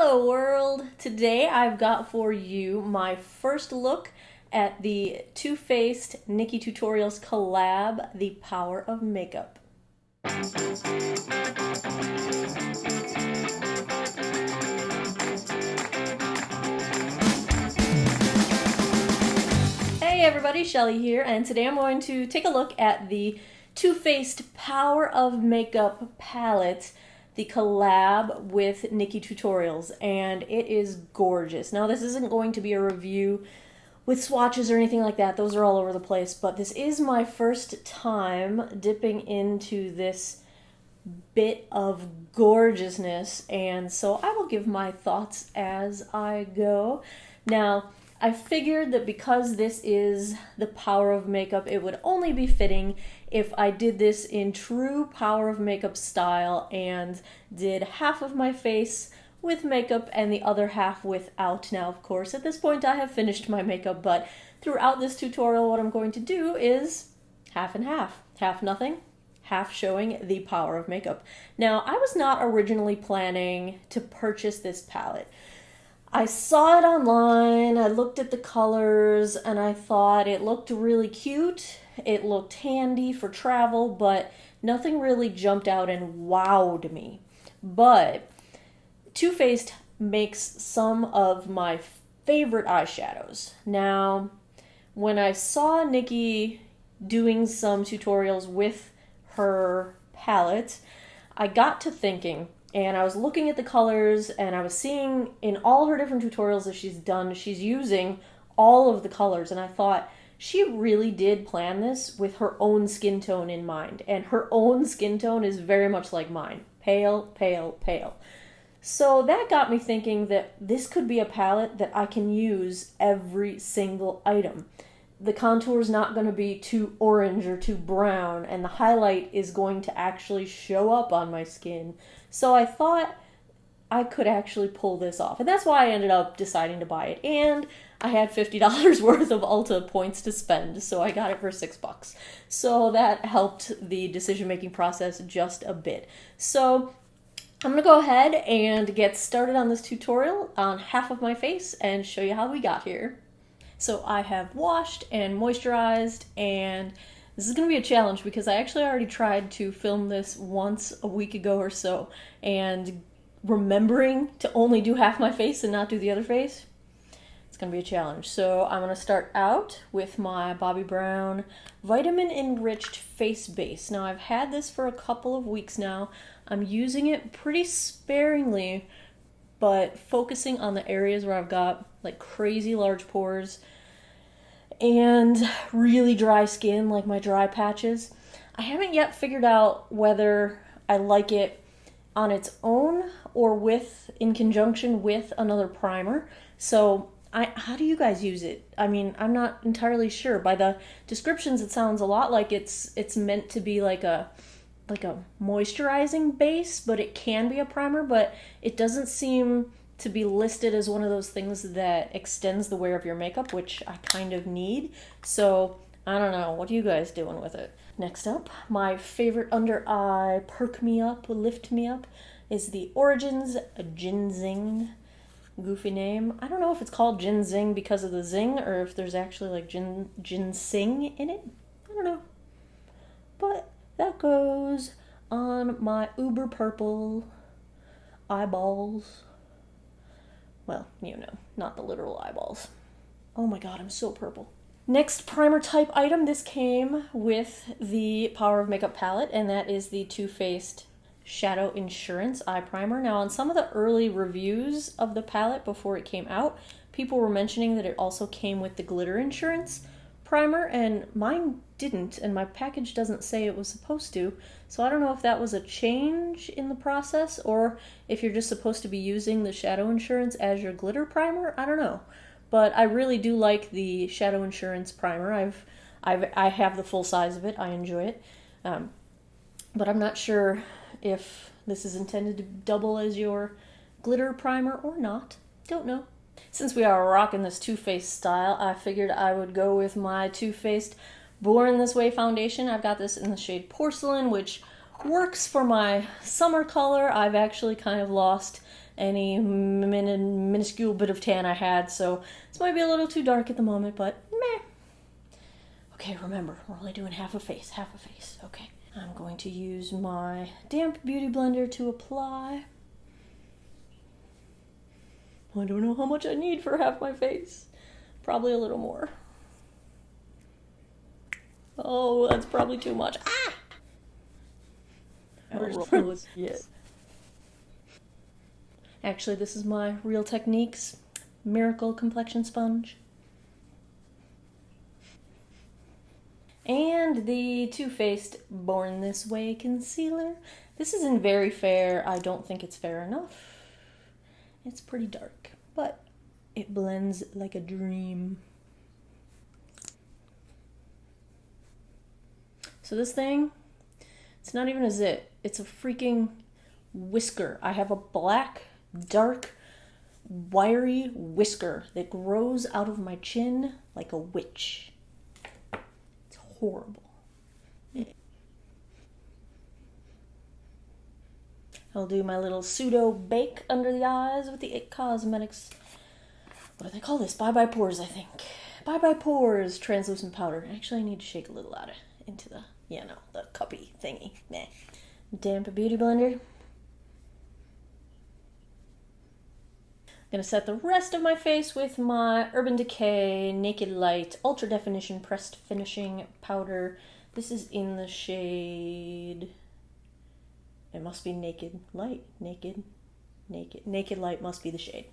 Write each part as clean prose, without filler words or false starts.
Hello world! Today I've got for you my first look at the Too Faced NikkieTutorials collab, The Power of Makeup. Hey everybody, Shelly here, and today I'm going to take a look at the Too Faced Power of Makeup palette, the collab with NikkieTutorials, and it is gorgeous. Now this isn't going to be a review with swatches or anything like that, those are all over the place, but this is my first time dipping into this bit of gorgeousness, and so I will give my thoughts as I go. Now, I figured that because this is the Power of Makeup, it would only be fitting if I did this in true Power of Makeup style and did half of my face with makeup and the other half without. Now, of course, at this point I have finished my makeup, but throughout this tutorial what I'm going to do is half and half. Half nothing, half showing the Power of Makeup. Now, I was not originally planning to purchase this palette. I saw it online, I looked at the colors, and I thought it looked really cute, it looked handy for travel, but nothing really jumped out and wowed me. But Too Faced makes some of my favorite eyeshadows. Now, when I saw Nikkie doing some tutorials with her palette, I got to thinking, and I was looking at the colors, and I was seeing in all her different tutorials that she's done, she's using all of the colors, and I thought, she really did plan this with her own skin tone in mind, and her own skin tone is very much like mine. Pale, pale, pale. So that got me thinking that this could be a palette that I can use every single item. The contour is not going to be too orange or too brown, and the highlight is going to actually show up on my skin. So I thought I could actually pull this off, and that's why I ended up deciding to buy it. And I had $50 worth of Ulta points to spend, so I got it for $6. So that helped the decision-making process just a bit. So I'm going to go ahead and get started on this tutorial on half of my face and show you how we got here. So I have washed and moisturized, and this is going to be a challenge because I actually already tried to film this once a week ago or so, and remembering to only do half my face and not do the other face, it's going to be a challenge. So I'm going to start out with my Bobbi Brown Vitamin-Enriched face base. Now I've had this for a couple of weeks now. I'm using it pretty sparingly, but focusing on the areas where I've got like crazy large pores and really dry skin, like my dry patches. I haven't yet figured out whether I like it on its own or in conjunction with another primer. So how do you guys use it? I mean, I'm not entirely sure. By the descriptions, it sounds a lot like it's meant to be like a moisturizing base, but it can be a primer, but it doesn't seem to be listed as one of those things that extends the wear of your makeup, which I kind of need. So I don't know, what are you guys doing with it? Next up, my favorite under eye perk me up, lift me up, is the Origins Ginseng. Goofy name. I don't know if it's called ginseng because of the zing or if there's actually like ginseng in it. I don't know. But that goes on my uber purple eyeballs. Well, you know, not the literal eyeballs. Oh my god, I'm so purple. Next primer type item, this came with the Power of Makeup palette, and that is the Too Faced Shadow Insurance Eye Primer. Now, on some of the early reviews of the palette before it came out, people were mentioning that it also came with the Glitter Insurance primer, and mine didn't, and my package doesn't say it was supposed to, so I don't know if that was a change in the process or if you're just supposed to be using the Shadow Insurance as your glitter primer. I don't know, but I really do like the Shadow Insurance primer. I have the full size of it. I enjoy it, but I'm not sure if this is intended to double as your glitter primer or not. Don't know. Since we are rocking this Too Faced style, I figured I would go with my Too Faced Born This Way foundation. I've got this in the shade Porcelain, which works for my summer color. I've actually kind of lost any minuscule bit of tan I had, so this might be a little too dark at the moment, but meh. Okay, remember, we're only doing half a face, okay. I'm going to use my damp beauty blender to apply. I don't know how much I need for half my face. Probably a little more. Oh, that's probably too much. Ah! Yes. Actually, this is my Real Techniques Miracle Complexion Sponge. And the Too Faced Born This Way Concealer. This is in Very Fair. I don't think it's fair enough. It's pretty dark, but it blends like a dream. So this thing, it's not even a zit. It's a freaking whisker. I have a black, dark, wiry whisker that grows out of my chin like a witch. It's horrible. I'll do my little pseudo bake under the eyes with the IT Cosmetics. What do they call this? Bye Bye Pores, I think. Bye Bye Pores translucent powder. Actually, I need to shake a little out of into the, the cuppy thingy. Meh. Damp beauty blender. Gonna set the rest of my face with my Urban Decay Naked Light Ultra Definition Pressed Finishing Powder. This is in the shade... It must be Naked Light. Naked Light must be the shade.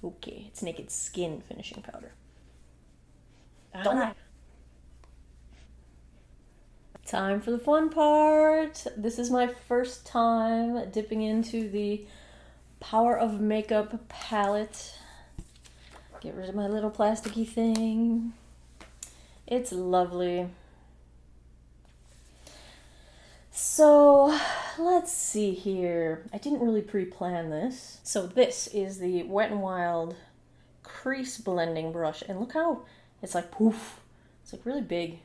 Okay, it's Naked Skin Finishing Powder. Time for the fun part. This is my first time dipping into the Power of Makeup palette. Get rid of my little plasticky thing. It's lovely. So let's see here. I didn't really pre-plan this. So this is the Wet n Wild crease blending brush, and look how it's like poof. It's like really big.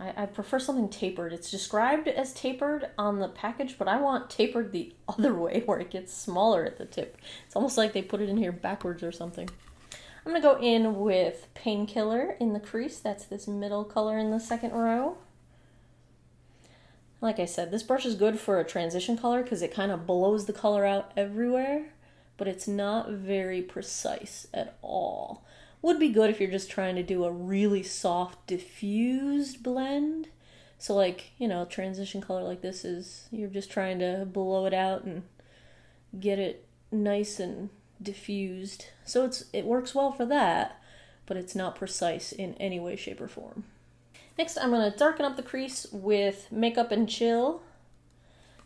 I prefer something tapered. It's described as tapered on the package, but I want tapered the other way where it gets smaller at the tip. It's almost like they put it in here backwards or something. I'm gonna go in with Painkiller in the crease. That's this middle color in the second row. Like I said, this brush is good for a transition color because it kind of blows the color out everywhere, but it's not very precise at all. Would be good if you're just trying to do a really soft, diffused blend. So like, transition color like this is, you're just trying to blow it out and get it nice and diffused. So it works well for that, but it's not precise in any way, shape, or form. Next, I'm going to darken up the crease with Makeup and Chill.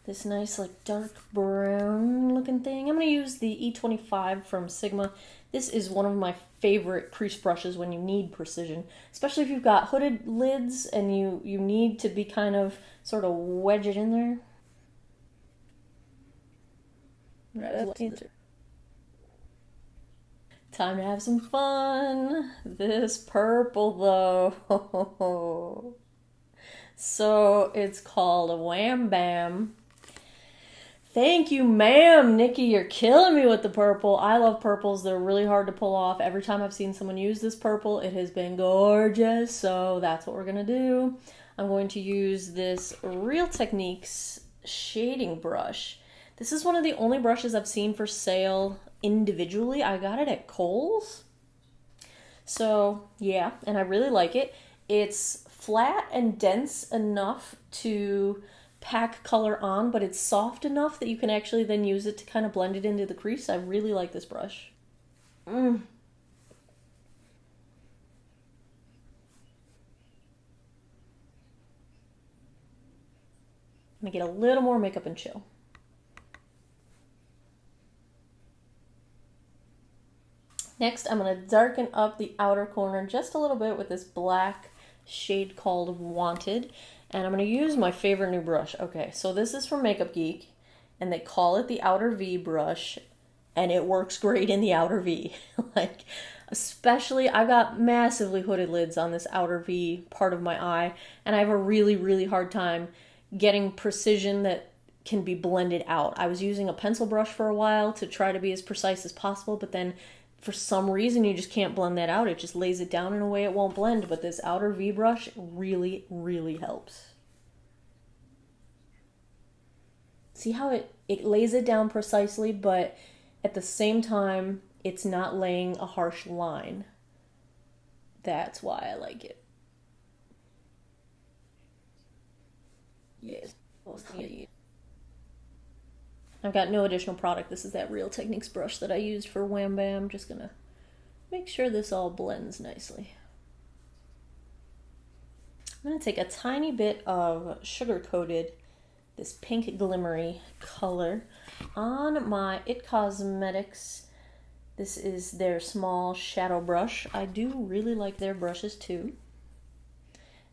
This nice, like, dark brown looking thing. I'm going to use the E25 from Sigma. This is one of my favorite crease brushes when you need precision, especially if you've got hooded lids and you need to be kind of sort of wedge it in there. Time to have some fun. This purple though. So it's called a Wham Bam. Thank you, ma'am. Nikki, you're killing me with the purple. I love purples. They're really hard to pull off. Every time I've seen someone use this purple, it has been gorgeous. So that's what we're going to do. I'm going to use this Real Techniques shading brush. This is one of the only brushes I've seen for sale individually. I got it at Kohl's. So yeah, and I really like it. It's flat and dense enough to pack color on, but it's soft enough that you can actually then use it to kind of blend it into the crease. I really like this brush. I'm gonna get a little more Makeup and Chill. Next, I'm going to darken up the outer corner just a little bit with this black shade called Wanted. And I'm going to use my favorite new brush. Okay, so this is from Makeup Geek, and they call it the Outer V brush, and it works great in the Outer V. Like, especially, I've got massively hooded lids on this Outer V part of my eye, and I have a really, really hard time getting precision that can be blended out. I was using a pencil brush for a while to try to be as precise as possible, but then for some reason you just can't blend that out. It just lays it down in a way it won't blend, but this outer V brush really, really helps. See how it lays it down precisely, but at the same time, it's not laying a harsh line. That's why I like it. Yes. I've got no additional product. This is that Real Techniques brush that I used for Wham Bam. Just gonna make sure this all blends nicely. I'm gonna take a tiny bit of sugar-coated, this pink glimmery color on my It Cosmetics. This is their small shadow brush. I do really like their brushes too.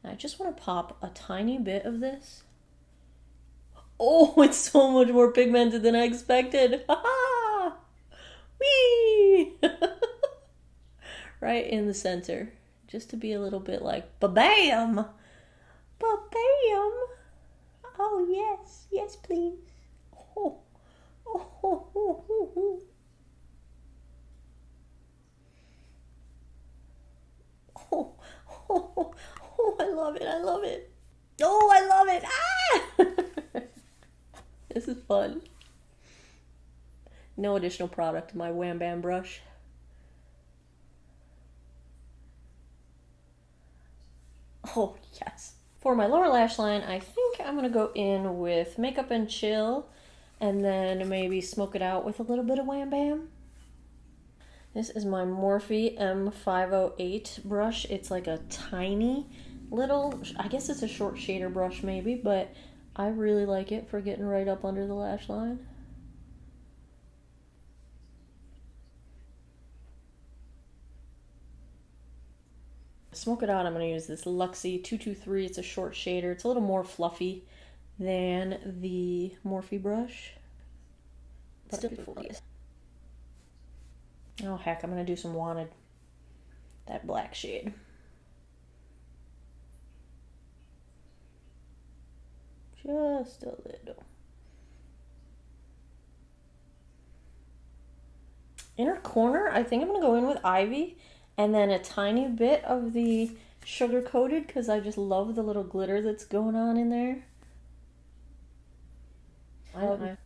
And I just want to pop a tiny bit of this. Oh, it's so much more pigmented than I expected. Ha-ha! Whee! Right in the center. Just to be a little bit like, ba-bam! Ba-bam! Oh, yes. Yes, please. Oh. Oh, oh, oh, oh, oh. Oh, oh, oh, oh, I love it. I love it. Oh, I love it. Ah! This is fun. No additional product. My Wham Bam brush. Oh, yes. For my lower lash line, I think I'm going to go in with Makeup and Chill and then maybe smoke it out with a little bit of Wham Bam. This is my Morphe M508 brush. It's like a tiny little, I guess it's a short shader brush maybe, but I really like it for getting right up under the lash line. Smoke it out, I'm going to use this Luxie 223. It's a short shader. It's a little more fluffy than the Morphe brush. But still beautiful. Oh heck, I'm going to do some Wanted. That black shade. Just a little. Inner corner, I think I'm going to go in with Ivy. And then a tiny bit of the sugar coated because I just love the little glitter that's going on in there. Right?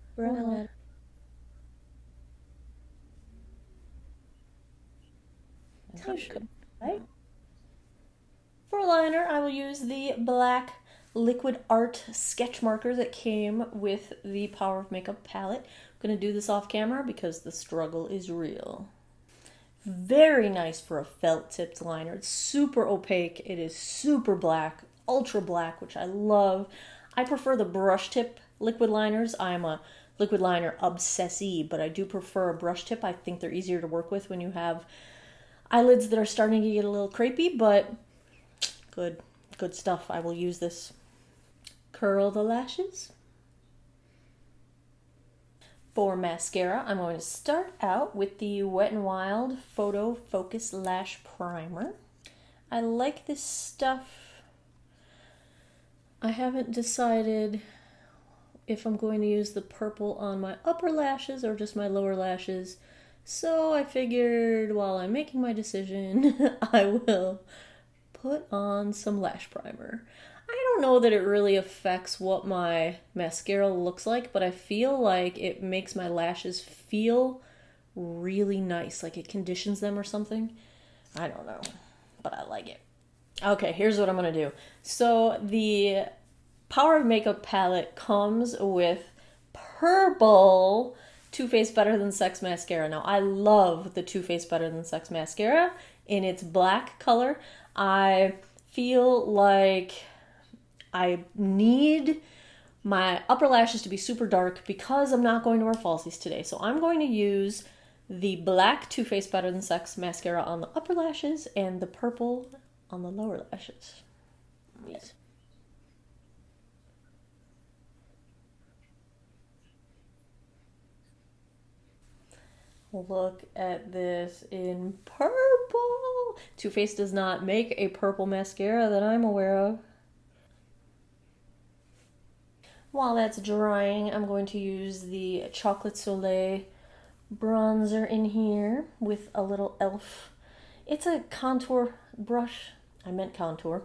For liner, I will use the black liquid art sketch marker that came with the Power of Makeup palette. I'm going to do this off camera because the struggle is real. Very nice for a felt tipped liner. It's super opaque. It is super black, ultra black, which I love. I prefer the brush tip liquid liners. I'm a liquid liner obsessee, but I do prefer a brush tip. I think they're easier to work with when you have eyelids that are starting to get a little crepey, but good stuff. I will use this. Curl the lashes. For mascara, I'm going to start out with the Wet n Wild Photo Focus Lash Primer. I like this stuff. I haven't decided if I'm going to use the purple on my upper lashes or just my lower lashes. So I figured while I'm making my decision, I will put on some lash primer. I don't know that it really affects what my mascara looks like, but I feel like it makes my lashes feel really nice, like it conditions them or something. I don't know, but I like it. Okay, here's what I'm going to do. So the Power of Makeup palette comes with purple Too Faced Better Than Sex mascara. Now, I love the Too Faced Better Than Sex mascara in its black color. I feel like I need my upper lashes to be super dark because I'm not going to wear falsies today. So I'm going to use the black Too Faced Better Than Sex mascara on the upper lashes and the purple on the lower lashes. Yes. Look at this in purple. Too Faced does not make a purple mascara that I'm aware of. While that's drying, I'm going to use the Chocolate Soleil bronzer in here with a little e.l.f. It's a contour brush. I meant contour.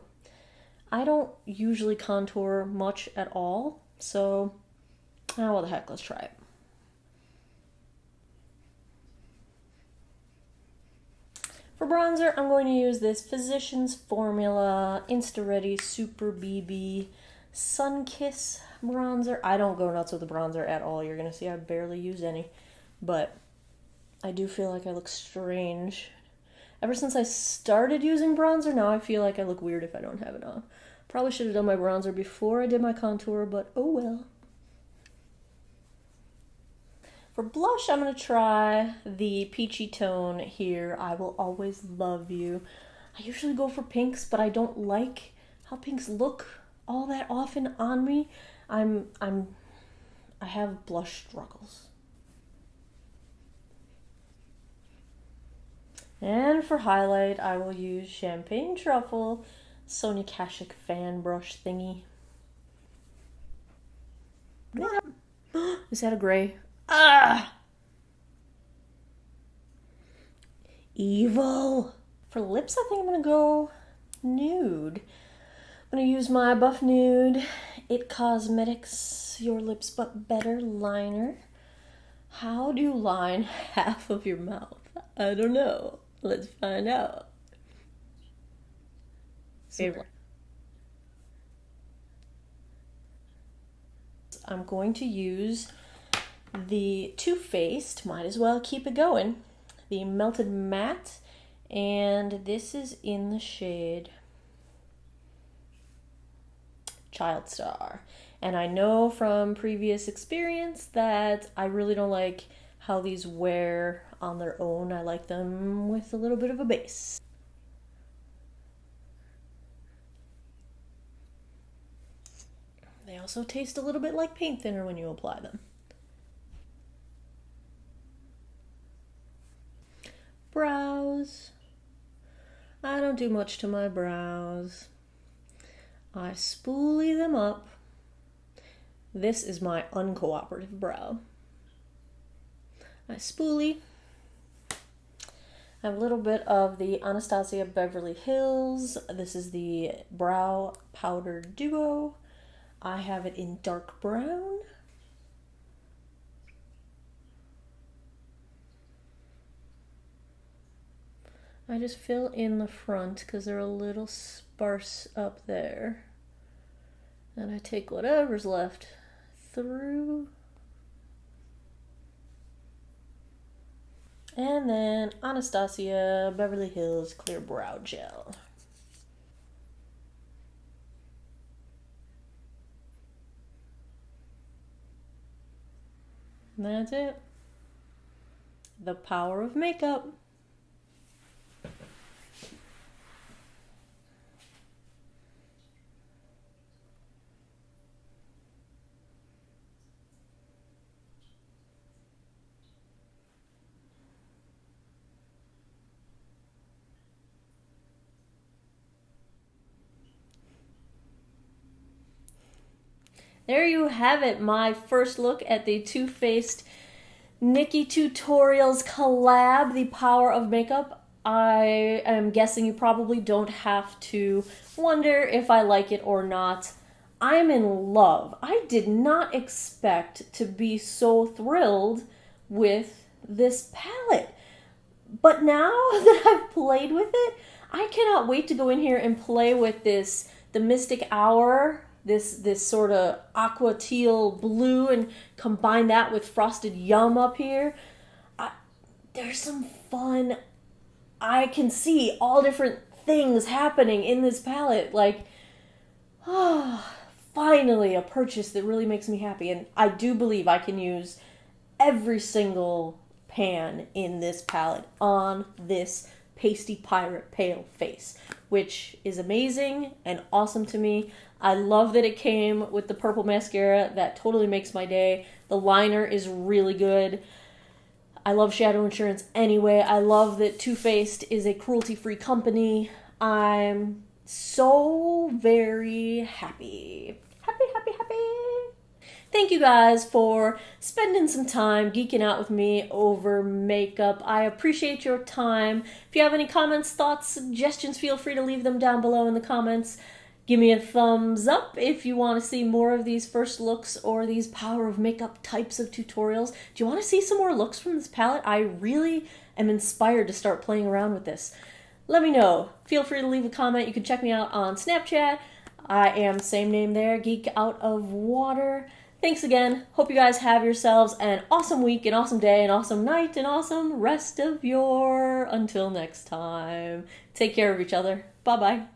I don't usually contour much at all, so what the heck, let's try it. For bronzer, I'm going to use this Physicians Formula Insta Ready Super BB Sun Kiss bronzer. I don't go nuts with the bronzer at all. You're going to see I barely use any, but I do feel like I look strange. Ever since I started using bronzer, now I feel like I look weird if I don't have it on. Probably should have done my bronzer before I did my contour, but oh well. For blush, I'm going to try the Peachy Tone here, I Will Always Love You. I usually go for pinks, but I don't like how pinks look all that often on me. I have blush struggles. And for highlight, I will use Champagne Truffle Sonia Kashuk fan brush thingy. Is that a gray? Ah! Evil. For lips, I think I'm going to go nude. I'm going to use my Buff Nude It Cosmetics Your Lips But Better liner. How do you line half of your mouth? I don't know. Let's find out. I'm going to use the Too Faced, might as well keep it going, the Melted Matte, and this is in the shade Child Star. And I know from previous experience that I really don't like how these wear on their own. I like them with a little bit of a base. They also taste a little bit like paint thinner when you apply them. Brows. I don't do much to my brows. I spoolie them up. This is my uncooperative brow. I spoolie. I have a little bit of the Anastasia Beverly Hills. This is the Brow Powder Duo. I have it in dark brown. I just fill in the front because they're a little sparse up there. And I take whatever's left through. And then Anastasia Beverly Hills Clear Brow Gel. And that's it. The power of makeup. There you have it, my first look at the Too Faced NikkieTutorials collab, The Power of Makeup. I am guessing you probably don't have to wonder if I like it or not. I'm in love. I did not expect to be so thrilled with this palette. But now that I've played with it, I cannot wait to go in here and play with this, the Mystic Hour, this sort of aqua teal blue, and combine that with Frosted Yum up here. There's some fun. I can see all different things happening in this palette. Like, finally a purchase that really makes me happy. And I do believe I can use every single pan in this palette on this Pasty Pirate Pale face, which is amazing and awesome to me. I love that it came with the purple mascara. That totally makes my day. The liner is really good. I love shadow insurance anyway. I love that Too Faced is a cruelty-free company. I'm so very happy. Happy. Thank you guys for spending some time geeking out with me over makeup. I appreciate your time. If you have any comments, thoughts, suggestions, feel free to leave them down below in the comments. Give me a thumbs up if you want to see more of these first looks or these Power of Makeup types of tutorials. Do you want to see some more looks from this palette? I really am inspired to start playing around with this. Let me know. Feel free to leave a comment. You can check me out on Snapchat. I am same name there, Geek Out of Water. Thanks again. Hope you guys have yourselves an awesome week, an awesome day, an awesome night, an awesome rest of your... Until next time. Take care of each other. Bye-bye.